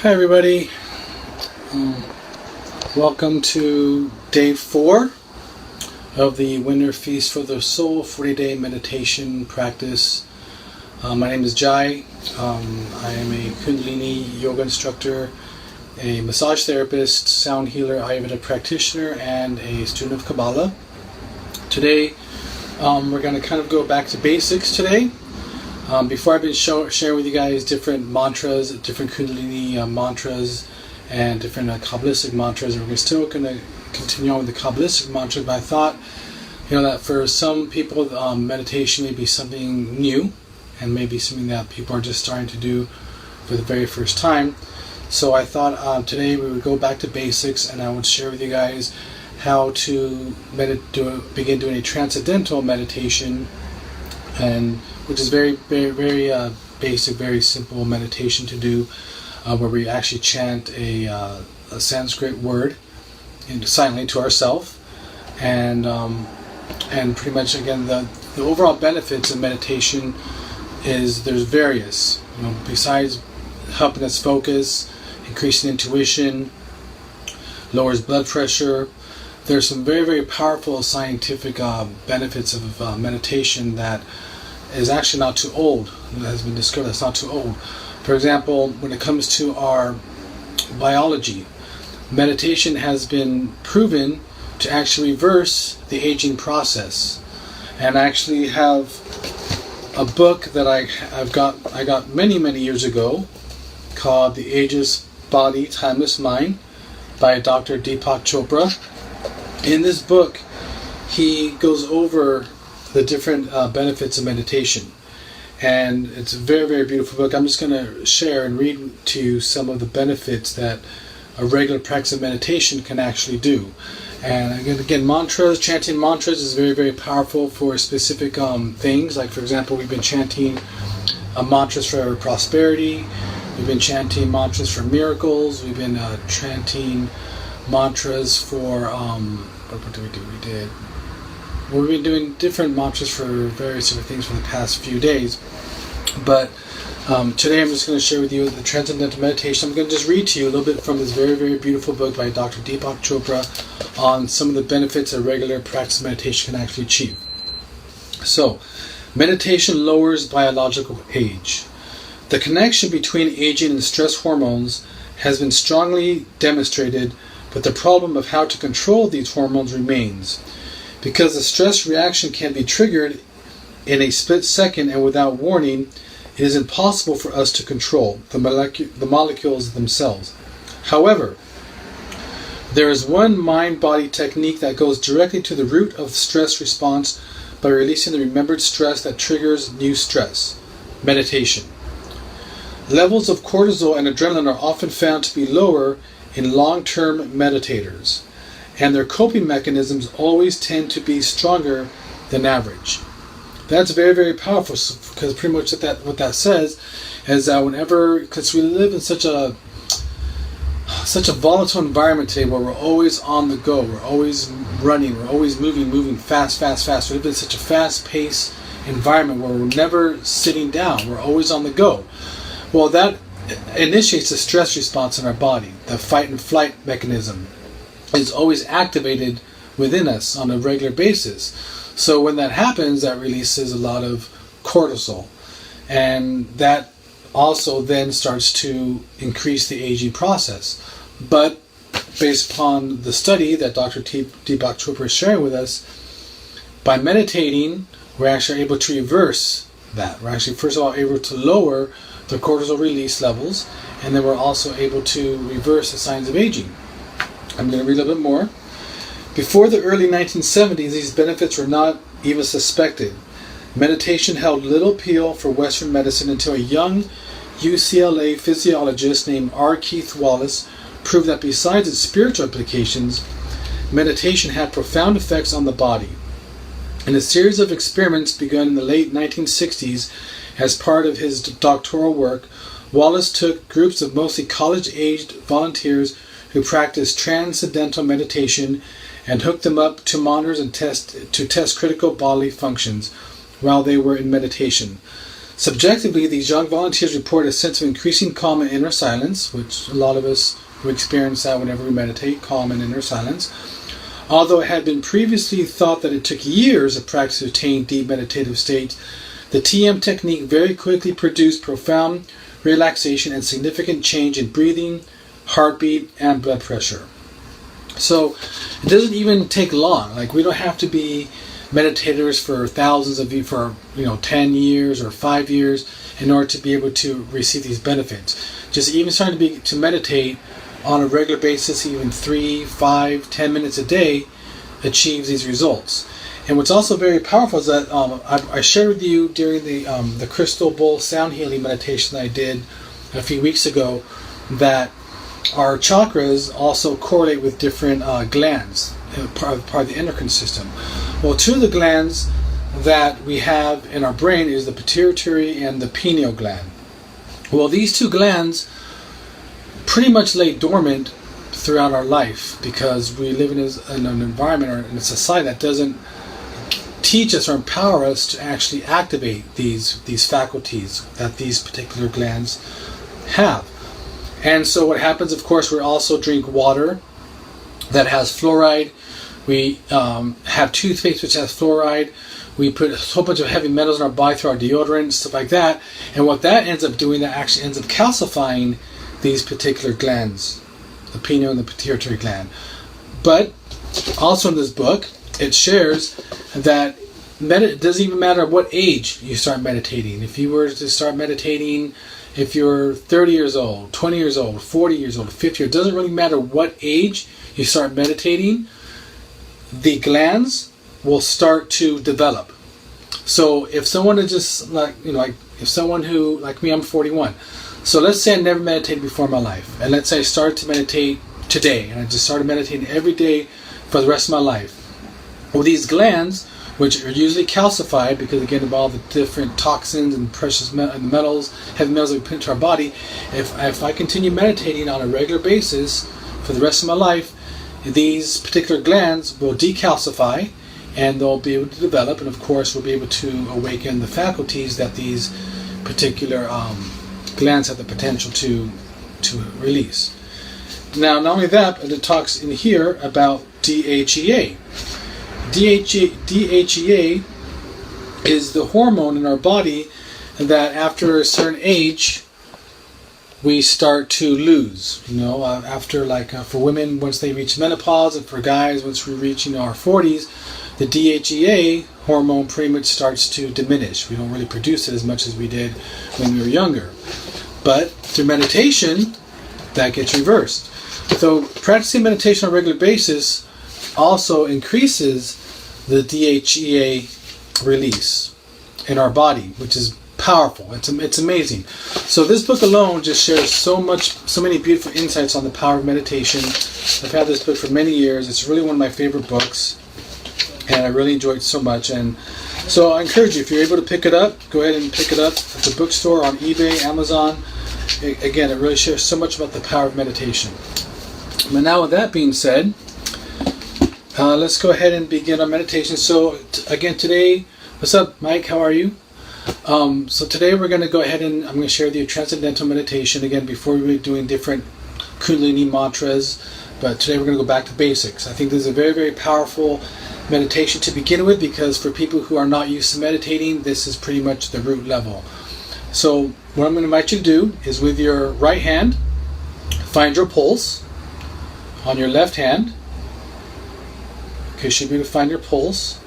Hi everybody, welcome to day 4 of the Winter Feast for the Soul 40-day meditation practice. My name is Jai. I am a Kundalini yoga instructor, a massage therapist, sound healer, Ayurveda practitioner, and a student of Kabbalah. Today we're going to kind of go back to basics today. Before I've been sharing with you guys different mantras, different Kundalini mantras, and different Kabbalistic mantras, and we're still going to continue on with the Kabbalistic mantras, but I thought, that for some people, meditation may be something new, and maybe something that people are just starting to do for the very first time. So I thought today we would go back to basics, and I would share with you guys how to begin doing a transcendental meditation, and which is very basic, very simple meditation to do, where we actually chant a Sanskrit word silently to ourselves, and pretty much again the overall benefits of meditation is there's various. Besides helping us focus, increasing intuition, lowers blood pressure. There's some very powerful scientific benefits of meditation that is actually not too old. It has been discovered that's not too old. For example, when it comes to our biology, meditation has been proven to actually reverse the aging process. And I actually have a book that I got many years ago called The Ageless Body, Timeless Mind by Dr. Deepak Chopra. In this book, he goes over the different benefits of meditation, and it's a very beautiful book. I'm just going to share and read to you some of the benefits that a regular practice of meditation can actually do. And again, mantras, chanting mantras is very powerful for specific things. Like, for example, we've been chanting mantras for prosperity, we've been chanting mantras for miracles, we've been chanting mantras for what do we do? We've been doing different mantras for various different things for the past few days. But today I'm just going to share with you the Transcendental Meditation. I'm going to just read to you a little bit from this very beautiful book by Dr. Deepak Chopra on some of the benefits a regular practice of meditation can actually achieve. So, meditation lowers biological age. The connection between aging and stress hormones has been strongly demonstrated, but the problem of how to control these hormones remains. Because the stress reaction can be triggered in a split second and without warning, it is impossible for us to control the molecules themselves. However, there is one mind-body technique that goes directly to the root of the stress response by releasing the remembered stress that triggers new stress: meditation. Levels of cortisol and adrenaline are often found to be lower in long-term meditators, and their coping mechanisms always tend to be stronger than average. That's very powerful, because pretty much what that says is that because we live in such a volatile environment today, where we're always on the go, we're always running, we're always moving fast. We live in such a fast-paced environment where we're never sitting down, we're always on the go. Well, that initiates a stress response in our body. The fight and flight mechanism is always activated within us on a regular basis. So when that happens, that releases a lot of cortisol, and that also then starts to increase the aging process. But based upon the study that Dr. Deepak Chopra is sharing with us, by meditating, we're actually able to reverse that. We're actually, first of all, able to lower the cortisol release levels, and then we're also able to reverse the signs of aging. I'm going to read a little bit more. Before the early 1970s, these benefits were not even suspected. Meditation held little appeal for Western medicine until a young UCLA physiologist named R. Keith Wallace proved that besides its spiritual implications, meditation had profound effects on the body. In a series of experiments begun in the late 1960s as part of his doctoral work, Wallace took groups of mostly college-aged volunteers who practiced transcendental meditation and hooked them up to monitors and test critical bodily functions while they were in meditation. Subjectively, these young volunteers report a sense of increasing calm and inner silence, which a lot of us will experience that whenever we meditate, calm and inner silence. Although it had been previously thought that it took years of practice to attain deep meditative states, the TM technique very quickly produced profound relaxation and significant change in breathing, heartbeat, and blood pressure. So it doesn't even take long. Like, we don't have to be meditators for thousands of years, for 10 years or 5 years in order to be able to receive these benefits. Just even starting to meditate on a regular basis, even 3, 5, 10 minutes a day, achieves these results. And what's also very powerful is that I shared with you during the crystal bowl sound healing meditation that I did a few weeks ago that our chakras also correlate with different glands, part of the endocrine system. Well, two of the glands that we have in our brain is the pituitary and the pineal gland. Well, these two glands pretty much lay dormant throughout our life because we live in an environment or in a society that doesn't teach us or empower us to actually activate these faculties that these particular glands have. And so what happens, of course, we also drink water that has fluoride. We have toothpaste which has fluoride. We put a whole bunch of heavy metals in our body through our deodorant, stuff like that. And what that ends up doing, that actually ends up calcifying these particular glands, the pineal and the pituitary gland. But also in this book, it shares that it doesn't even matter what age you start meditating. If you were to start meditating, if you're 30 years old, 20 years old, 40 years old, 50 years, it doesn't really matter what age you start meditating, the glands will start to develop. So if someone is just if someone who, like me, I'm 41. So let's say I never meditated before in my life. And let's say I started to meditate today. And I just started meditating every day for the rest of my life. Well, these glands, which are usually calcified because, again, of all the different toxins and precious metals, heavy metals that we put into our body, if I continue meditating on a regular basis for the rest of my life, these particular glands will decalcify and they'll be able to develop, and of course we'll be able to awaken the faculties that these particular glands have the potential to release. Now, not only that, but it talks in here about DHEA. DHEA is the hormone in our body that after a certain age we start to lose. After for women once they reach menopause, and for guys once we reach our 40s, the DHEA hormone pretty much starts to diminish. We don't really produce it as much as we did when we were younger. But through meditation, that gets reversed. So practicing meditation on a regular basis also increases the DHEA release in our body, which is powerful. It's amazing. So this book alone just shares so many beautiful insights on the power of meditation. I've had this book for many years. It's really one of my favorite books, and I really enjoyed it so much. And so I encourage you, if you're able to pick it up, go ahead and pick it up at the bookstore, on eBay, Amazon. Again, it really shares so much about the power of meditation. But now with that being said, let's go ahead and begin our meditation. So again today, what's up, Mike? How are you? So today we're going to go ahead and I'm going to share with you transcendental meditation. Again, before we were doing different Kundalini mantras, but today we're going to go back to basics. I think this is a very, very powerful meditation to begin with, because for people who are not used to meditating, this is pretty much the root level. So what I'm going to invite you to do is, with your right hand, find your pulse on your left hand. Okay, you should be able to find your pulse.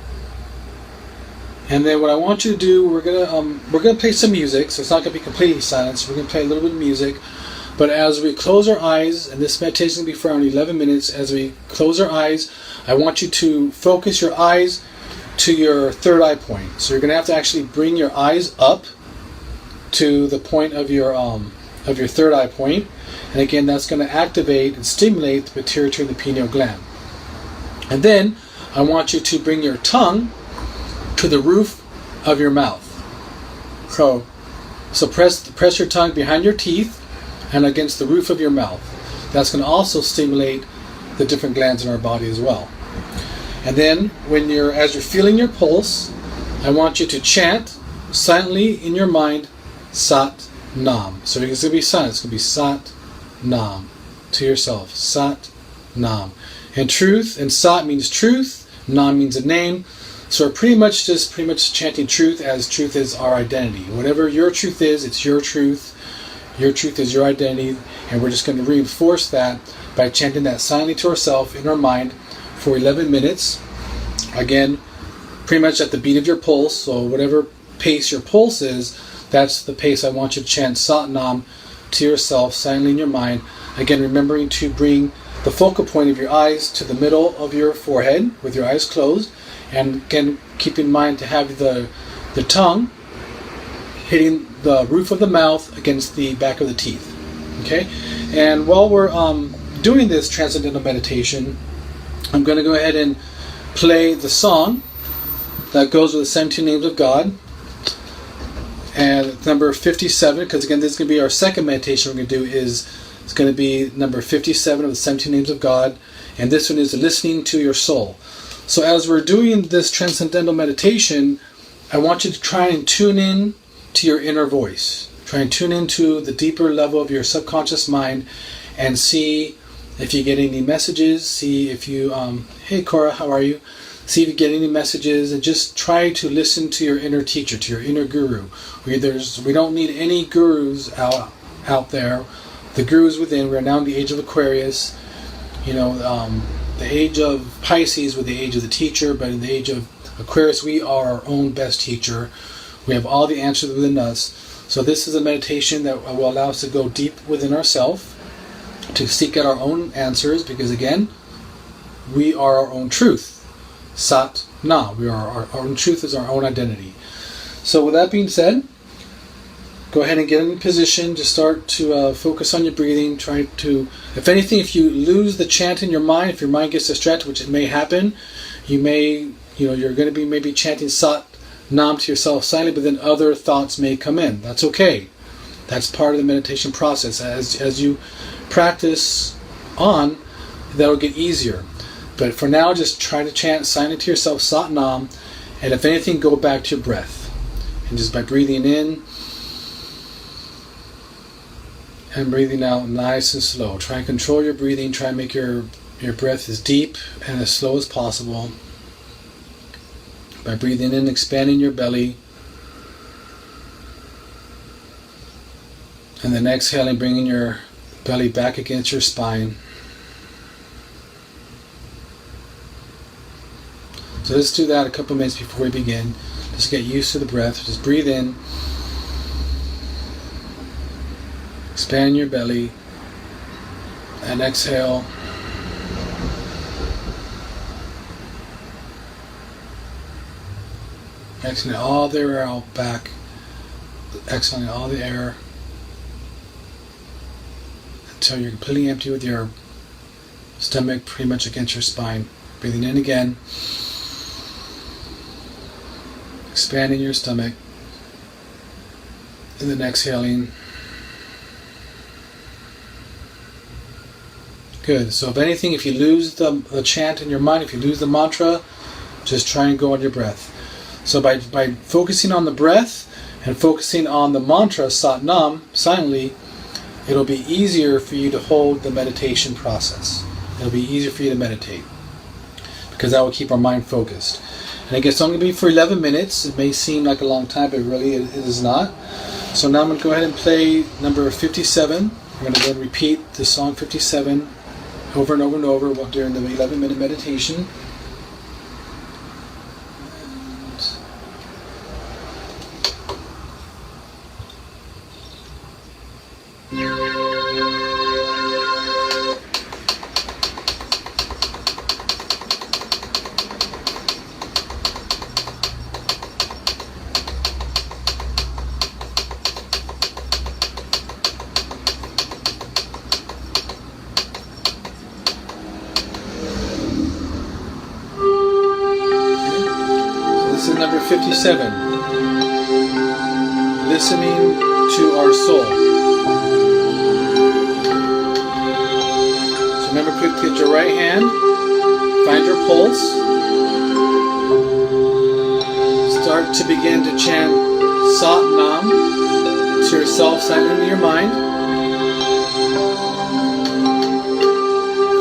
And then what I want you to do, we're gonna play some music, so it's not gonna be completely silent. So we're gonna play a little bit of music. But as we close our eyes, and this meditation is gonna be for around 11 minutes, as we close our eyes, I want you to focus your eyes to your third eye point. So you're gonna have to actually bring your eyes up to the point of your third eye point. And again, that's gonna activate and stimulate the pituitary and the pineal gland. And then I want you to bring your tongue to the roof of your mouth. So press your tongue behind your teeth and against the roof of your mouth. That's going to also stimulate the different glands in our body as well. And then as you're feeling your pulse, I want you to chant silently in your mind, Sat Nam. So it's going to be silent. It's going to be Sat Nam to yourself. Sat Nam. And truth, and Sat means truth, Nam means a name. So we're pretty much chanting truth, as truth is our identity. Whatever your truth is, it's your truth. Your truth is your identity. And we're just going to reinforce that by chanting that silently to ourselves in our mind for 11 minutes. Again, pretty much at the beat of your pulse. So whatever pace your pulse is, that's the pace I want you to chant Sat Nam to yourself silently in your mind. Again, remembering to bring the focal point of your eyes to the middle of your forehead with your eyes closed. And again, keep in mind to have the tongue hitting the roof of the mouth against the back of the teeth. Okay? And while we're doing this transcendental meditation, I'm going to go ahead and play the song that goes with the 17 names of God. And number 57, because again, this is going to be our second meditation we're going to do, it's going to be number 57 of the 17 names of God. And this one is listening to your soul. So as we're doing this transcendental meditation, I want you to try and tune in to your inner voice. Try and tune into the deeper level of your subconscious mind and see if you get any messages. See if you, hey Cora, how are you? See if you get any messages, and just try to listen to your inner teacher, to your inner guru. We don't need any gurus out there. The guru is within. We're now in the age of Aquarius. The age of Pisces with the age of the teacher, but in the age of Aquarius, we are our own best teacher. We have all the answers within us. So this is a meditation that will allow us to go deep within ourselves, to seek out our own answers, because again, we are our own truth. Sat Na. We are our own truth is our own identity. So with that being said, go ahead and get in position. Just start to focus on your breathing. Try to, if anything, if you lose the chant in your mind, if your mind gets distracted, which it may happen, you're going to be maybe chanting Sat Nam to yourself silently, but then other thoughts may come in. That's okay. That's part of the meditation process. As you practice on, that'll get easier. But for now, just try to chant silently to yourself Sat Nam, and if anything, go back to your breath. And just by breathing in and breathing out nice and slow. Try and control your breathing. Try and make your breath as deep and as slow as possible. By breathing in, expanding your belly. And then exhaling, bringing your belly back against your spine. So let's do that a couple minutes before we begin. Just get used to the breath. Just breathe in. Expand your belly. And exhale. Exhaling all the air out back. Exhaling all the air until you're completely empty with your stomach pretty much against your spine. Breathing in again. Expanding your stomach. And then exhaling. Good. So if anything, if you lose the chant in your mind, if you lose the mantra, just try and go on your breath. So by focusing on the breath and focusing on the mantra Sat Nam silently, it'll be easier for you to hold the meditation process. It'll be easier for you to meditate, because that will keep our mind focused. And again, it's only going to be for 11 minutes. It may seem like a long time, but really it is not. So now I'm going to go ahead and play number 57. We're going to go and repeat the song 57 over and over and over during the 11-minute meditation. This is number 57. Listening to our soul. So remember, get your right hand, find your pulse, start to begin to chant Sat Nam to yourself, silent in your mind.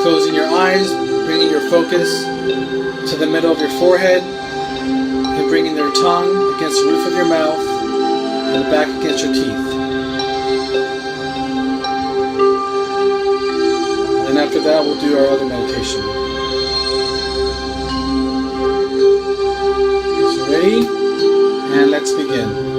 Closing your eyes, bringing your focus to the middle of your forehead, and bringing your tongue against the roof of your mouth and the back against your teeth. And after that, we'll do our other meditation. So ready? And let's begin.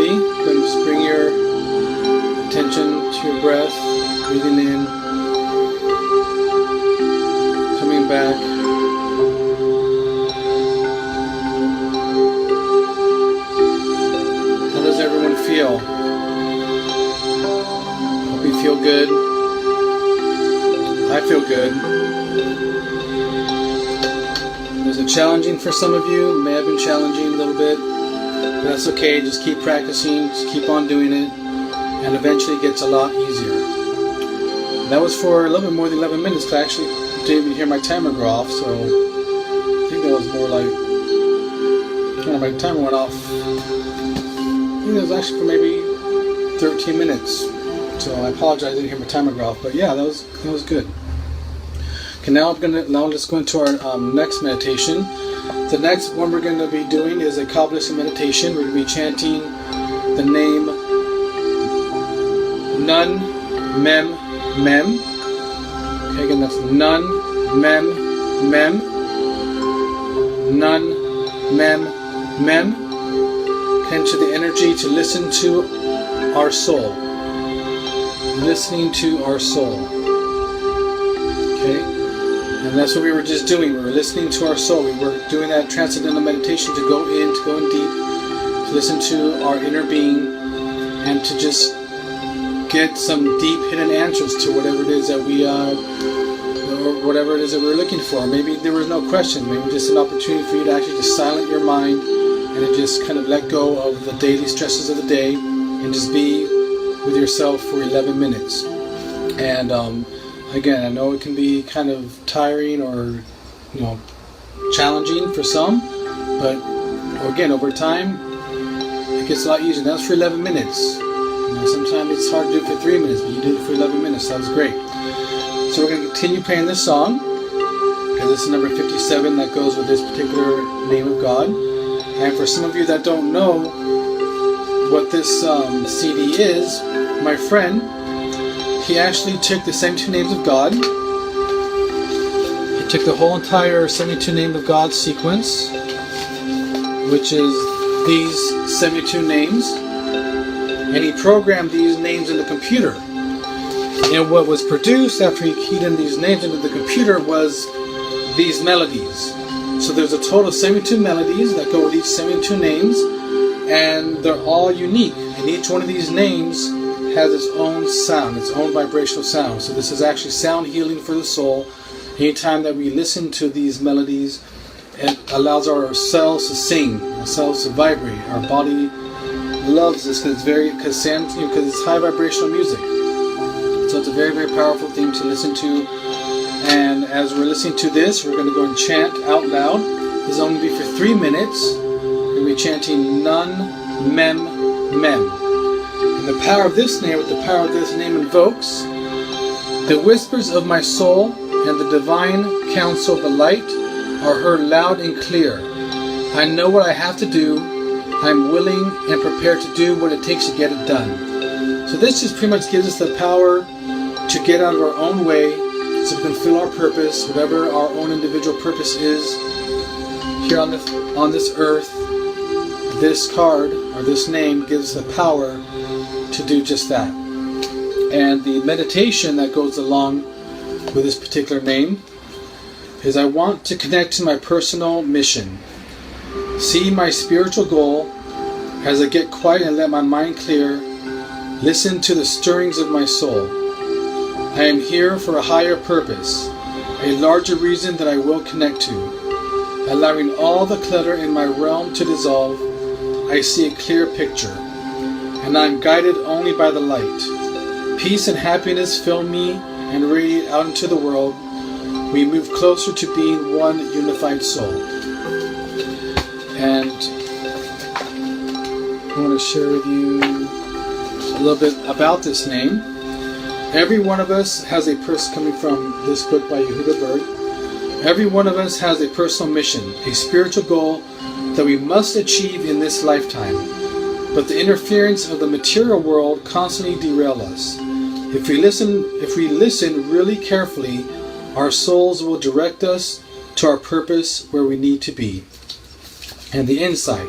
slowly, then just bring your attention to your breath, breathing in, coming back. How does everyone feel? Hope you feel good. I feel good. Was it challenging for some of you? It may have been challenging a little bit, but that's okay. Just keep practicing, just keep on doing it, and eventually it gets a lot easier. That was for a little bit more than 11 minutes. I actually didn't even hear my timer go off, so I think that was more like, my timer went off. I think it was actually for maybe 13 minutes. So I apologize, I didn't hear my timer go off, but yeah, that was good. Okay, now let's go into our next meditation. The next one we're going to be doing is a Kabbalistic meditation. We're going to be chanting the name MEM MEM MEM. Okay, again, that's MEM MEM MEM. MEM MEM. Into the energy to listen to our soul. Listening to our soul. Okay? And that's what we were just doing. We were listening to our soul. We were doing that transcendental meditation to go in deep, to listen to our inner being, and to just get some deep hidden answers to whatever it is that we or whatever it is that we're looking for. Maybe there was no question. Maybe just an opportunity for you to actually just silence your mind and to just kind of let go of the daily stresses of the day and just be with yourself for 11 minutes. And again, I know it can be kind of tiring or challenging for some, but again, over time it gets a lot easier. That's for 11 minutes. Sometimes it's hard to do it for 3 minutes, but you do it for 11 minutes. That was great. So we're going to continue playing this song, because this is number 57 that goes with this particular name of God. And for some of you that don't know what this CD is, my friend, he actually took the 72 names of God. He took the whole entire 72 names of God sequence, which is these 72 names, and he programmed these names in the computer. And what was produced after he keyed in these names into the computer was these melodies. So there's a total of 72 melodies that go with each 72 names, and they're all unique. And each one of these names has its own sound, its own vibrational sound. So this is actually sound healing for the soul. Anytime that we listen to these melodies, it allows our cells to sing, our cells to vibrate. Our body loves this because it's high vibrational music. So it's a very, very powerful thing to listen to. And as we're listening to this, we're going to go and chant out loud. This is only going to be for 3 minutes. We're going to be chanting MEM MEM. And the power of this name, what the power of this name invokes, the whispers of my soul and the divine counsel of the light are heard loud and clear. I know what I have to do. I'm willing and prepared to do what it takes to get it done. So this just pretty much gives us the power to get out of our own way so we can fulfill our purpose, whatever our own individual purpose is here on this earth. This card, or this name, gives the power to do just that. And the meditation that goes along with this particular name is I want to connect to my personal mission. See my spiritual goal as I get quiet and let my mind clear. Listen to the stirrings of my soul. I am here for a higher purpose, a larger reason that I will connect to. Allowing all the clutter in my realm to dissolve, I see a clear picture, and I am guided only by the light. Peace and happiness fill me and radiate out into the world. We move closer to being one unified soul. And I want to share with you a little bit about this name. Every one of us has a person, coming from this book by Yehuda Berg, every one of us has a personal mission, a spiritual goal that we must achieve in this lifetime. But the interference of the material world constantly derails us. If we listen really carefully, our souls will direct us to our purpose where we need to be. And the insight.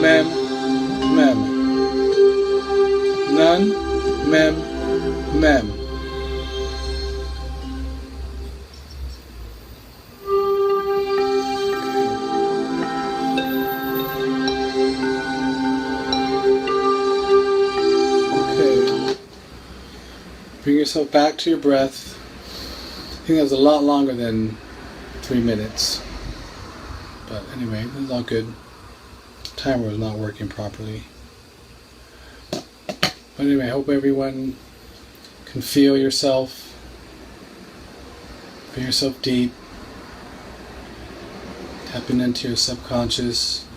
mem, mem. Nun, mem, mem. Okay. Bring yourself back to your breath. I think that was a lot longer than 3 minutes. But anyway, it was all good. Timer was not working properly. But anyway, I hope everyone can feel yourself. Feel yourself deep. Tapping into your subconscious.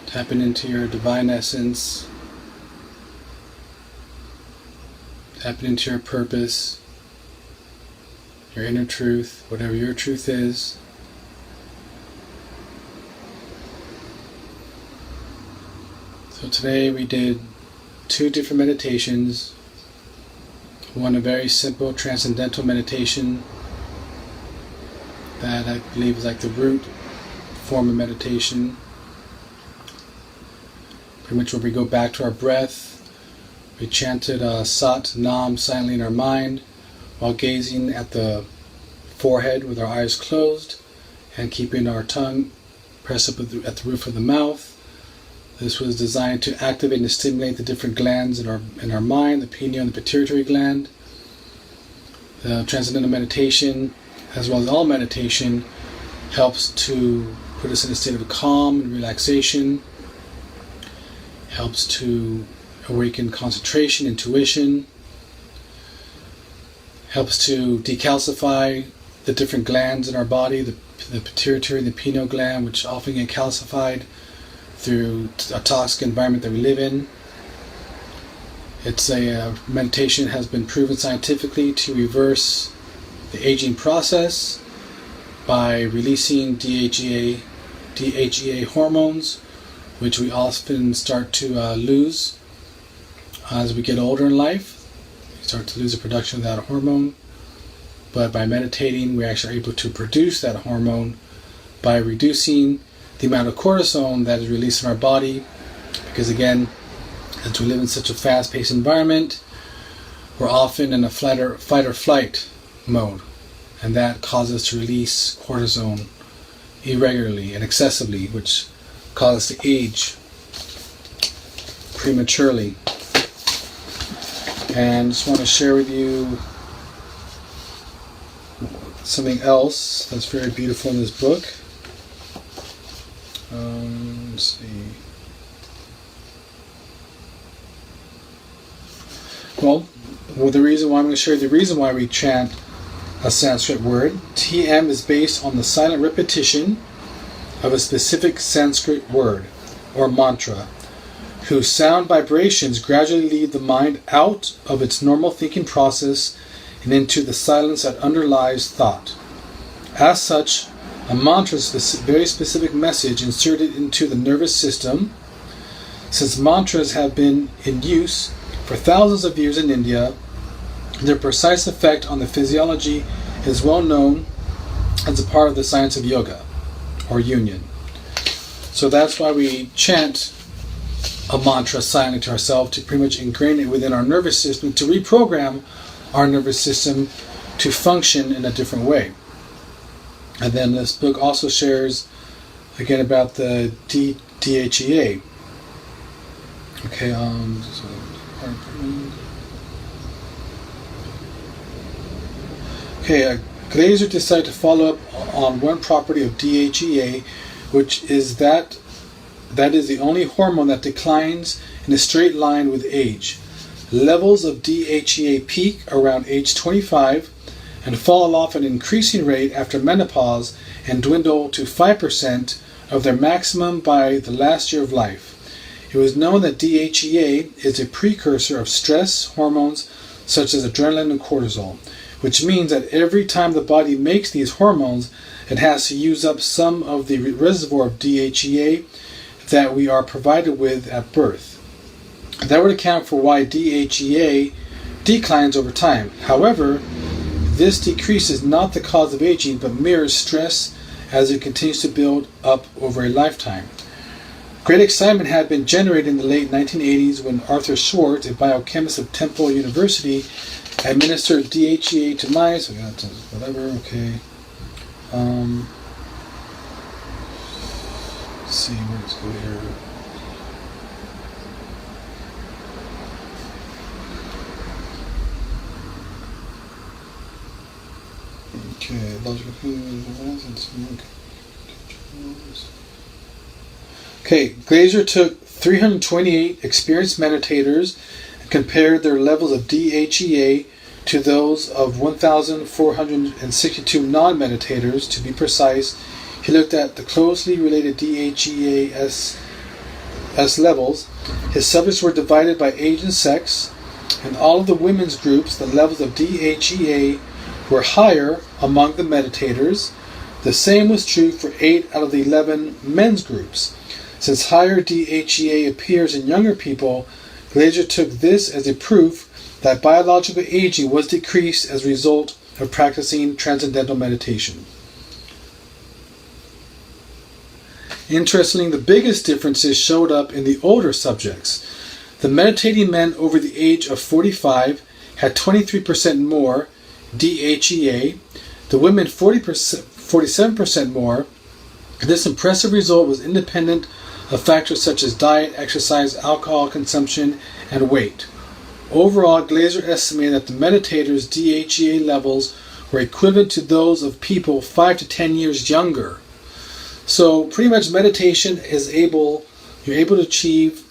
Tapping into your divine essence. Tapping into your purpose. Your inner truth, whatever your truth is. So today we did 2 different meditations. One, a very simple transcendental meditation that I believe is like the root form of meditation. Pretty much where we go back to our breath. We chanted Sat Nam silently in our mind while gazing at the forehead with our eyes closed and keeping our tongue pressed up at the roof of the mouth. This was designed to activate and stimulate the different glands in our mind, the pineal and the pituitary gland. The transcendental meditation, as well as all meditation, helps to put us in a state of calm and relaxation, helps to awaken concentration, intuition, helps to decalcify the different glands in our body, the pituitary and the pineal gland, which often get calcified through a toxic environment that we live in. It's a meditation has been proven scientifically to reverse the aging process by releasing DHEA hormones, which we often start to lose as we get older in life. We start to lose the production of that hormone. But by meditating, we actually are able to produce that hormone by reducing the amount of cortisol that is released in our body. Because again, as we live in such a fast-paced environment, we're often in a fight or flight mode. And that causes us to release cortisol irregularly and excessively, which causes us to age prematurely. And just want to share with you something else that's very beautiful in this book. Let's see. Well, the reason why I'm going to share the reason why we chant a Sanskrit word. TM is based on the silent repetition of a specific Sanskrit word or mantra, whose sound vibrations gradually lead the mind out of its normal thinking process and into the silence that underlies thought. As such, a mantra is a very specific message inserted into the nervous system. Since mantras have been in use for thousands of years in India, their precise effect on the physiology is well known as a part of the science of yoga, or union. So that's why we chant a mantra silently to ourselves, to pretty much ingrain it within our nervous system, to reprogram our nervous system to function in a different way. And then this book also shares again about the DHEA. Okay, Glaser decided to follow up on one property of DHEA, which is that is the only hormone that declines in a straight line with age. Levels of DHEA peak around age 25 and fall off at an increasing rate after menopause and dwindle to 5% of their maximum by the last year of life. It was known that DHEA is a precursor of stress hormones such as adrenaline and cortisol, which means that every time the body makes these hormones, it has to use up some of the reservoir of DHEA that we are provided with at birth. That would account for why DHEA declines over time. However, this decrease is not the cause of aging, but mirrors stress as it continues to build up over a lifetime. Great excitement had been generated in the late 1980s when Arthur Schwartz, a biochemist of Temple University, administered DHEA to mice. We got to whatever, okay. Let's see, let's go here. Okay, logical. Okay, Glaser took 328 experienced meditators and compared their levels of DHEA to those of 1,462 non-meditators. To be precise, he looked at the closely related DHEA-S levels. His subjects were divided by age and sex. In all of the women's groups, the levels of DHEA were higher among the meditators. The same was true for 8 out of the 11 men's groups. Since higher DHEA appears in younger people, Glaser took this as a proof that biological aging was decreased as a result of practicing transcendental meditation. Interestingly, the biggest differences showed up in the older subjects. The meditating men over the age of 45 had 23% more DHEA, the women 47% more. This impressive result was independent of factors such as diet, exercise, alcohol consumption, and weight. Overall, Glaser estimated that the meditators' DHEA levels were equivalent to those of people 5 to 10 years younger. So pretty much meditation is you're able to achieve,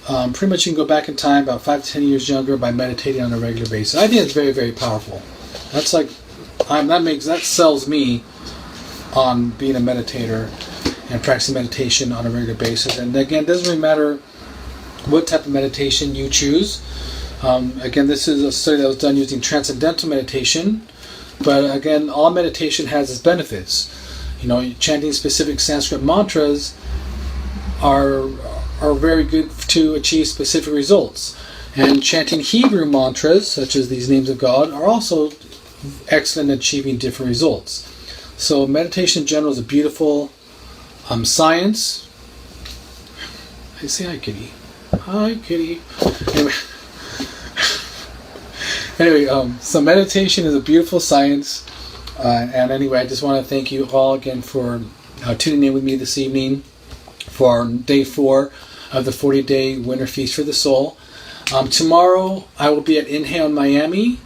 pretty much you can go back in time about 5 to 10 years younger by meditating on a regular basis. I think it's very, very powerful. That's like, that sells me on being a meditator and practicing meditation on a regular basis. And again, it doesn't really matter what type of meditation you choose. Again, this is a study that was done using transcendental meditation. But again, all meditation has its benefits. Chanting specific Sanskrit mantras are very good to achieve specific results. And chanting Hebrew mantras, such as these names of God, are also excellent at achieving different results. So meditation in general is a beautiful science. I say hi, kitty. Hi, kitty. Anyway, so meditation is a beautiful science. And anyway, I just want to thank you all again for tuning in with me this evening for day 4 of the 40-day Winter Feast for the Soul. Tomorrow, I will be at Inhale in Miami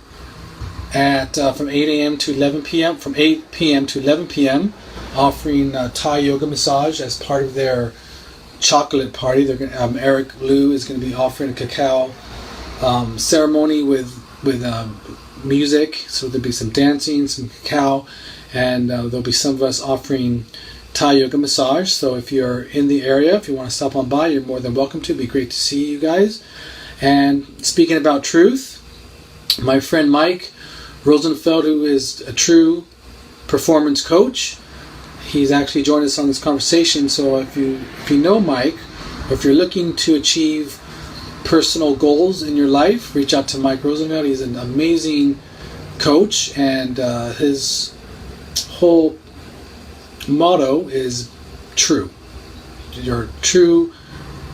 from 8 a.m. to 11 p.m. From 8 p.m. to 11 p.m. offering Thai yoga massage as part of their chocolate party. They're gonna, Eric Liu is going to be offering a cacao ceremony with music. So there'll be some dancing, some cacao, and there'll be some of us offering Thai yoga massage. So if you're in the area, if you want to stop on by, you're more than welcome to. It'd be great to see you guys. And speaking about truth, my friend Mike Rosenfeld, who is a true performance coach, he's actually joined us on this conversation. So if you know Mike, or if you're looking to achieve personal goals in your life, reach out to Mike Rosenfeld. He's an amazing coach, and his whole motto is true. You're true.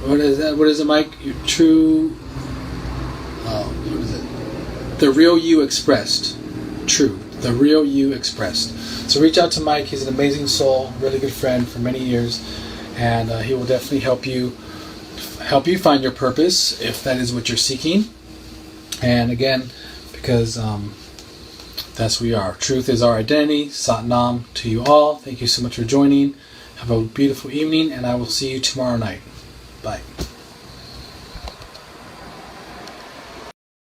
What is that? What is it, Mike? You're true. What is it? The real you expressed. True. The real you expressed. So reach out to Mike. He's an amazing soul, really good friend for many years, and he will definitely help you find your purpose if that is what you're seeking. And again, because that's who we are. Truth is our identity. Sat Nam to you all. Thank you so much for joining. Have a beautiful evening, and I will see you tomorrow night.